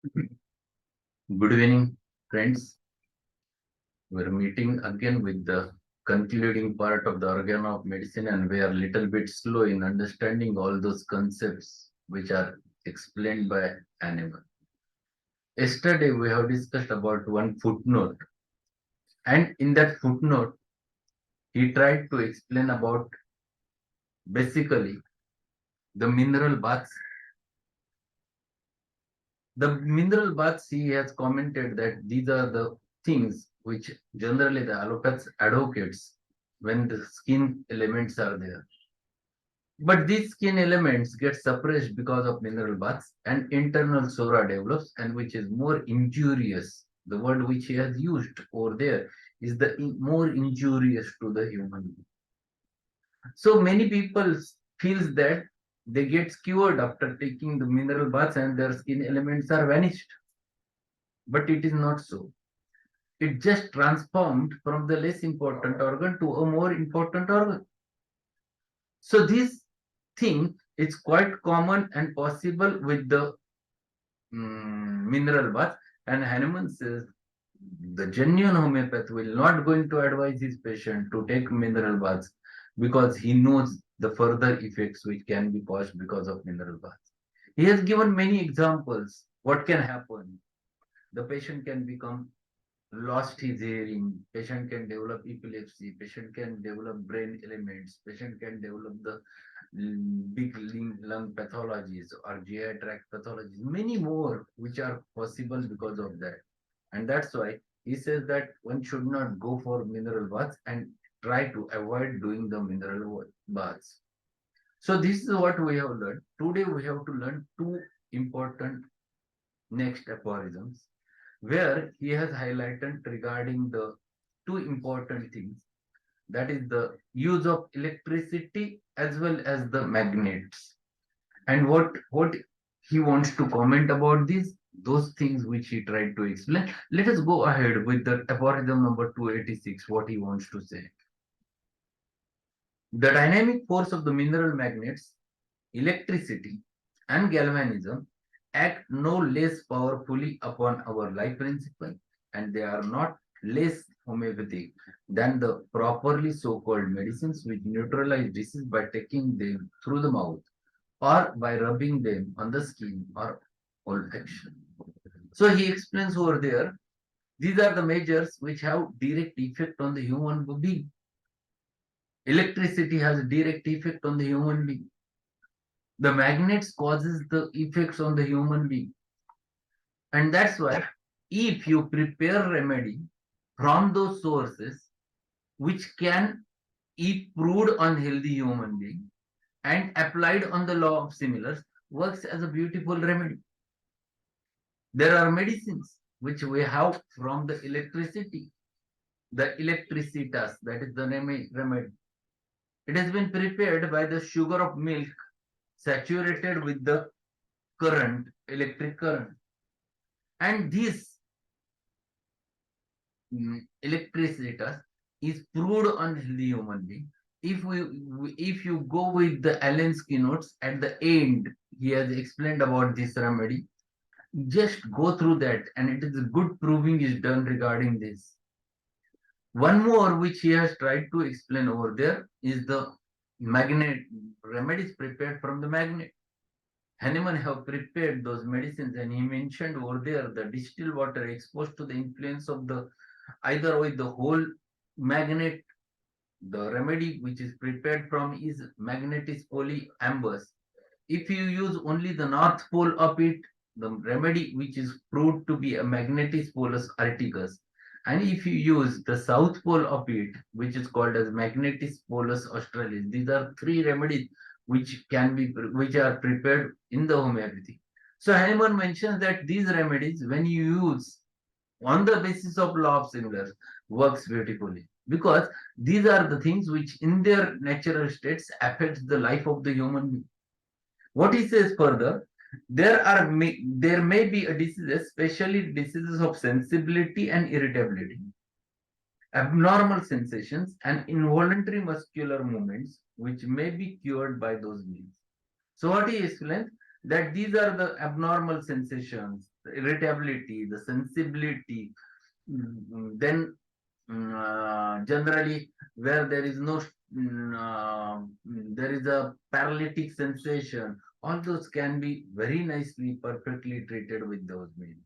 Good evening, friends. We're meeting again with the concluding part of the organ of medicine, and we are a little bit slow in understanding all those concepts which are explained by Hahnemann. Yesterday, we have discussed about one footnote, and in that footnote, he tried to explain about basically the mineral baths. The mineral baths, he has commented that these are the things which generally the allopaths advocates when the skin elements are there. But these skin elements get suppressed because of mineral baths and internal sora develops, and which is more injurious. The word which he has used over there is more injurious to the human being. So many people feels that they get cured after taking the mineral baths and their skin elements are vanished. But it is not so. It just transformed from the less important organ to a more important organ. So this thing is quite common and possible with the mineral bath. And Hahnemann says the genuine homeopath will not going to advise his patient to take mineral baths because he knows the further effects which can be caused because of mineral baths. He has given many examples what can happen. The patient can become lost his hearing, patient can develop epilepsy, patient can develop brain elements, patient can develop the big lung pathologies or GI tract pathologies, many more which are possible because of that. And that's why he says that one should not go for mineral baths and try to avoid doing the mineral baths. So this is what we have learned. Today we have to learn two important next aphorisms where he has highlighted regarding the two important things, that is the use of electricity as well as the magnets, and what he wants to comment about those things which he tried to explain. Let us go ahead with the aphorism number 286, what he wants to say. The dynamic force of the mineral magnets, electricity and galvanism act no less powerfully upon our life principle, and they are not less homeopathic than the properly so-called medicines which neutralize disease by taking them through the mouth or by rubbing them on the skin or olfaction. So he explains over there, these are the measures which have direct effect on the human being. Electricity has a direct effect on the human being. The magnets causes the effects on the human being. And that's why if you prepare remedy from those sources which can improve on healthy human being and applied on the law of similars, works as a beautiful remedy. There are medicines which we have from the electricity, the electricitas, that is the remedy. It has been prepared by the sugar of milk saturated with the current, electric current. And this electricitas is proved on healthy human being. If you go with the Allen's keynotes at the end, he has explained about this remedy. Just go through that, and it is a good proving is done regarding this. One more which he has tried to explain over there is the magnet remedies prepared from the magnet. Hahnemann have prepared those medicines, and he mentioned over there the distilled water exposed to the influence of the either with the whole magnet. The remedy which is prepared from is magnetis polyambus. If you use only the north pole of it, the remedy which is proved to be a magnetis polus articus. And if you use the south pole of it, which is called as magnetis polus australis, these are three remedies which are prepared in the homeopathy. So Hahnemann mentions that these remedies, when you use on the basis of law of similars, works beautifully, because these are the things which in their natural states affects the life of the human being. What he says further, there may be a diseases, especially diseases of sensibility and irritability, abnormal sensations and involuntary muscular movements which may be cured by those means. So what he explains, that these are the abnormal sensations, irritability, the sensibility, then generally where there is no there is a paralytic sensation, all those can be very nicely perfectly treated with those means.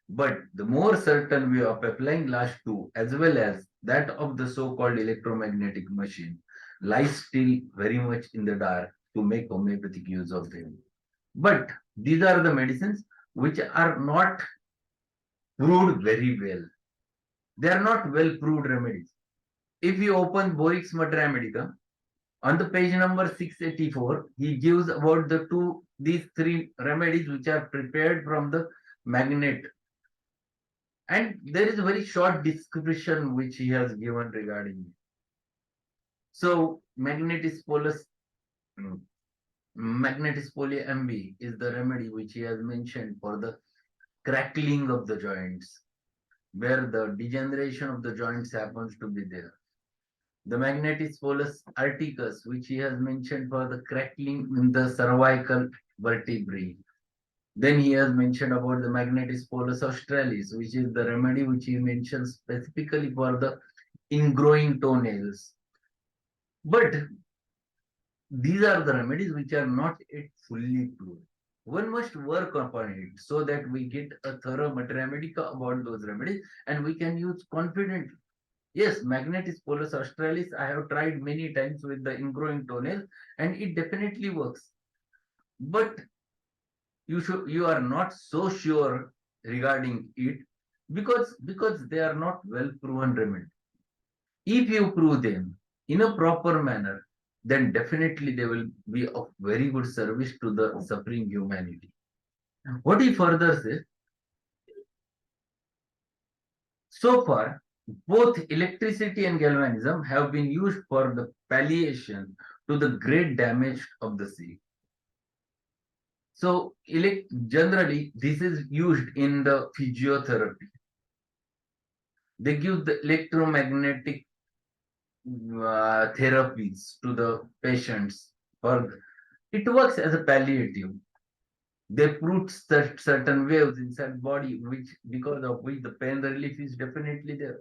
But the more certain way of applying last two as well as that of the so-called electromagnetic machine lies still very much in the dark to make homeopathic use of them. But these are the medicines which are not proved very well. They are not well proved remedies. If you open Borix Matra Medica, on the page number 684, he gives about these three remedies which are prepared from the magnet. And there is a very short description which he has given regarding it. So, magnetis polus, magnetis polyambi is the remedy which he has mentioned for the crackling of the joints, where the degeneration of the joints happens to be there. The magnetis polus articus, which he has mentioned for the crackling in the cervical vertebrae. Then he has mentioned about the magnetis polus australis, which is the remedy which he mentions specifically for the ingrowing toenails. But these are the remedies which are not yet fully proved. One must work upon it so that we get a thorough materia medica about those remedies and we can use confidently. Yes, magnetis polus australis, I have tried many times with the ingrowing toenail and it definitely works. But you are not so sure regarding it because they are not well proven remedies. If you prove them in a proper manner, then definitely they will be of very good service to the suffering humanity. What he further says, so far, both electricity and galvanism have been used for the palliation to the great damage of the sea. So, generally, this is used in the physiotherapy. They give the electromagnetic therapies to the patients. For it works as a palliative. They put certain waves inside body, which because of which the pain relief is definitely there.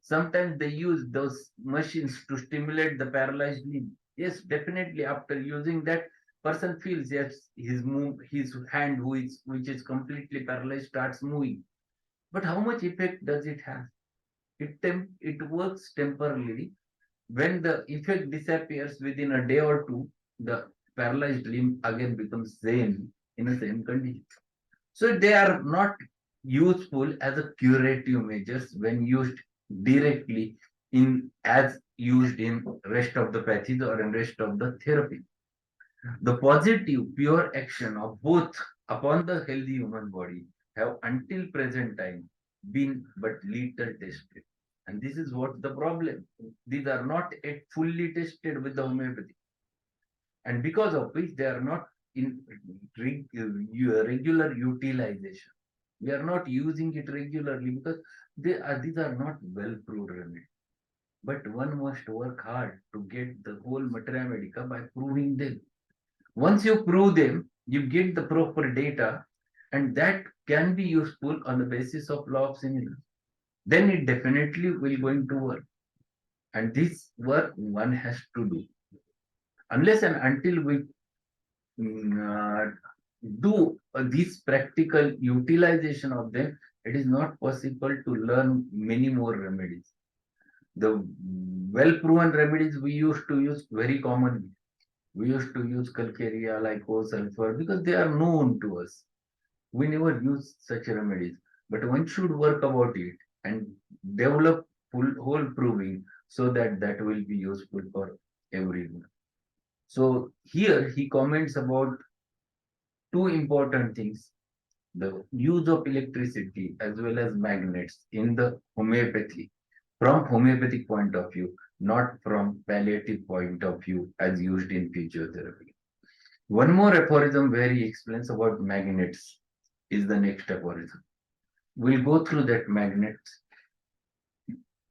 Sometimes they use those machines to stimulate the paralyzed limb. Yes, definitely. After using that, person feels yes, his hand, which is completely paralyzed, starts moving. But how much effect does it have? It works temporarily. When the effect disappears within a day or two, the paralyzed limb again becomes same in the same condition. So they are not useful as a curative measures when used directly in as used in rest of the patches or in rest of the therapy. The positive pure action of both upon the healthy human body have until present time been but little tested. And this is what the problem. These are not yet fully tested with the homeopathy. And because of which they are not in regular utilization. We are not using it regularly because these are not well proved remedies. But one must work hard to get the whole materia medica by proving them. Once you prove them, you get the proper data, and that can be useful on the basis of law of similarity. Then it definitely will going to work. And this work one has to do. Unless and until we do this practical utilization of them, it is not possible to learn many more remedies. The well-proven remedies we used to use very commonly. We used to use calcarea, lyco, sulfur because they are known to us. We never use such remedies, but one should work about it and develop whole proving so that that will be useful for everyone. So here he comments about two important things: the use of electricity as well as magnets in the homeopathy from homeopathic point of view, not from palliative point of view as used in physiotherapy. One more aphorism where he explains about magnets is the next aphorism. We'll go through that magnets,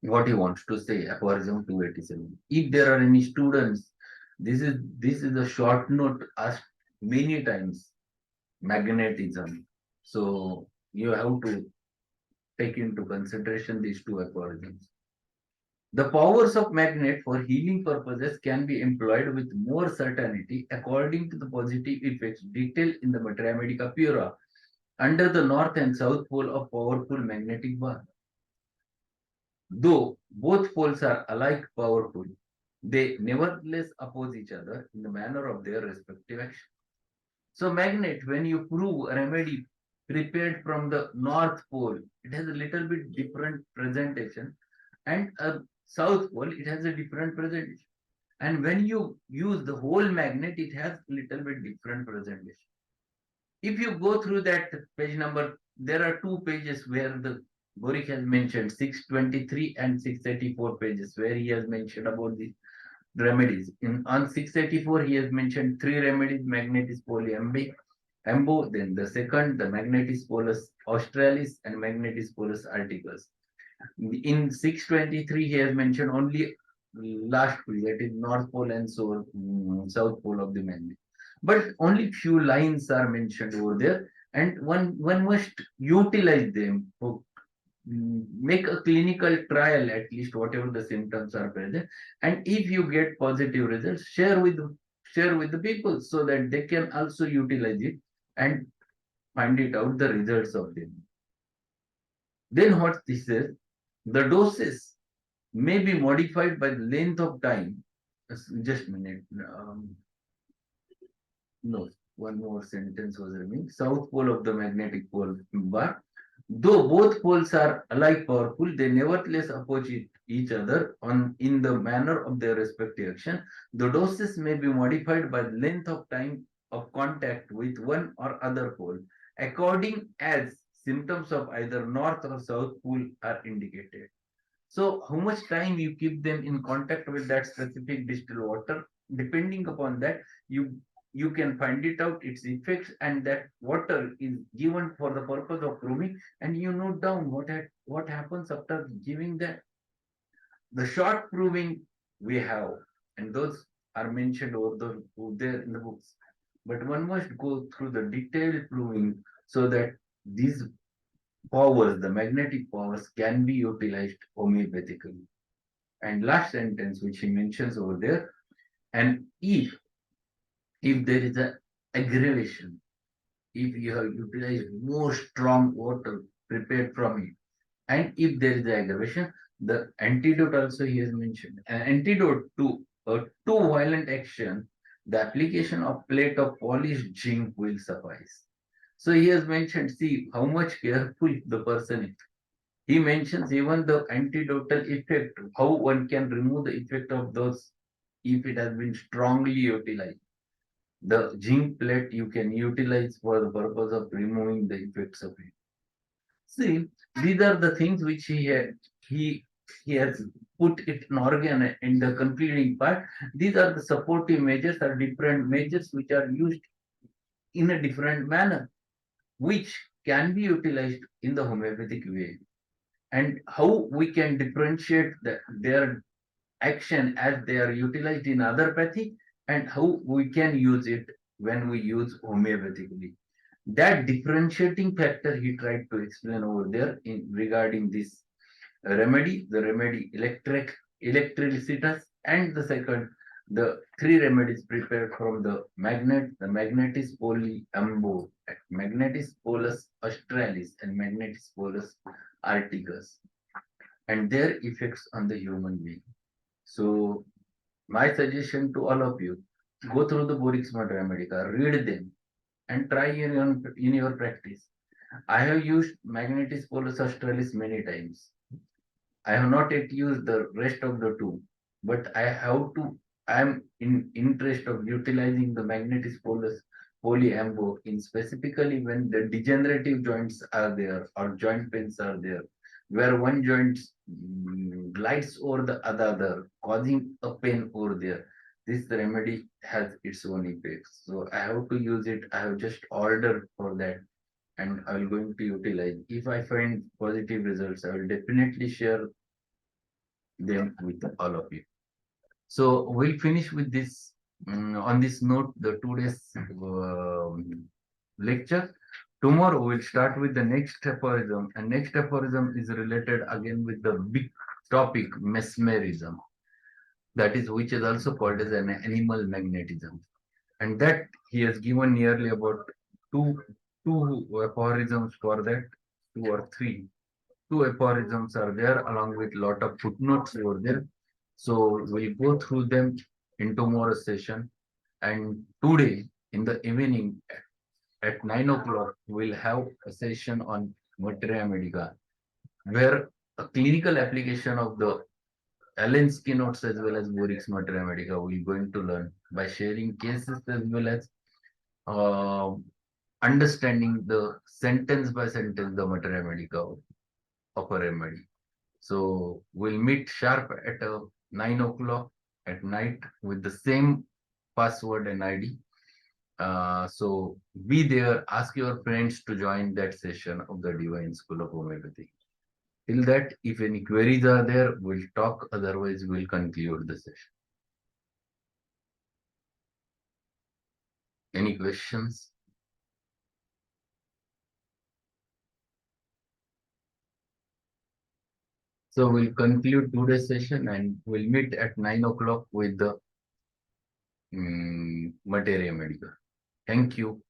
what he wants to say, aphorism 287. If there are any students, this is a short note asked many times, magnetism. So You have to take into consideration these two aphorisms. The powers of magnet for healing purposes can be employed with more certainty according to the positive effects detailed in the Materia Medica Pura under the north and south pole of powerful magnetic bar. Though both poles are alike powerful, they nevertheless oppose each other in the manner of their respective action. So magnet, when you prove a remedy prepared from the north pole, it has a little bit different presentation, and a south pole, it has a different presentation. And when you use the whole magnet, it has little bit different presentation. If you go through that page number, there are two pages where the Borik has mentioned 623 and 684 pages where he has mentioned about the remedies. On 684, he has mentioned three remedies: Magnetis polyambi, ambo, then the second, the Magnetis polus australis and Magnetis polus articus. In 623, he has mentioned only last pole, that is North Pole and South Pole of the magnet. But only few lines are mentioned over there, and one must utilize them for make a clinical trial, at least whatever the symptoms are present, and if you get positive results, share with the people so that they can also utilize it and find it out the results of them. Then what this says, the doses may be modified by the length of time. Just a minute. No, one more sentence was remaining. South pole of the magnetic pole bar. Though both poles are alike powerful, they nevertheless oppose each other on in the manner of their respective action. The doses may be modified by the length of time of contact with one or other pole, according as symptoms of either north or south pole are indicated. So how much time you keep them in contact with that specific distilled water, depending upon that, you can find it out its effects, and that water is given for the purpose of proving, and you note down what happens after giving that. The short proving we have, and those are mentioned over there in the books. But one must go through the detailed proving so that these powers, the magnetic powers, can be utilized homeopathically. And last sentence which he mentions over there, and if there is a aggravation, if you have utilized more strong water prepared from it, and if there is aggravation, the antidote also he has mentioned. An antidote to a too violent action, the application of plate of polished zinc will suffice. So he has mentioned, see how much careful the person is. He mentions even the antidotal effect, how one can remove the effect of those if it has been strongly utilized. The zinc plate you can utilize for the purpose of removing the effects of it. See, these are the things which he has put it in organ in the concluding part. These are the supportive measures or different measures which are used in a different manner, which can be utilized in the homeopathic way. And how we can differentiate their action as they are utilized in other pathy, and how we can use it when we use homeopathically. That differentiating factor he tried to explain over there in regarding this remedy, the remedy electricitas, and the second, the three remedies prepared from the magnet, the magnetis polyambo, magnetis polus australis, and magnetis polus articus, and their effects on the human being. So my suggestion to all of you, go through the Borix Materia Medica, read them, and try in your practice. I have used Magnetis Polus Australis many times. I have not yet used the rest of the two, but I am in interest of utilizing the Magnetis Polus polyambo in specifically when the degenerative joints are there or joint pains are there, where one joint glides over the other, causing a pain over there. This remedy has its own effects. So I have to use it. I have just ordered for that, and I will going to utilize. If I find positive results, I will definitely share them with all of you. So we'll finish with this on this note, the today's lecture. Tomorrow we'll start with the next aphorism, and next aphorism is related again with the big topic mesmerism, that is which is also called as an animal magnetism, and that he has given nearly about two two aphorisms for that, two or three. Two aphorisms are there along with lot of footnotes over there. So we'll go through them in tomorrow's session. And today in the evening at 9 o'clock, we'll have a session on materia medica, where a clinical application of the Allen's keynotes as well as Borik's materia medica we're going to learn by sharing cases as well as uh, understanding the sentence by sentence the materia medica of a remedy. So we'll meet sharp at 9 o'clock at night with the same password and ID. So be there, ask your friends to join that session of the Divine School of Homeopathy. Till that, if any queries are there, we'll talk. Otherwise, we'll conclude the session. Any questions? So we'll conclude today's session and we'll meet at 9 o'clock with the materia medica. Thank you.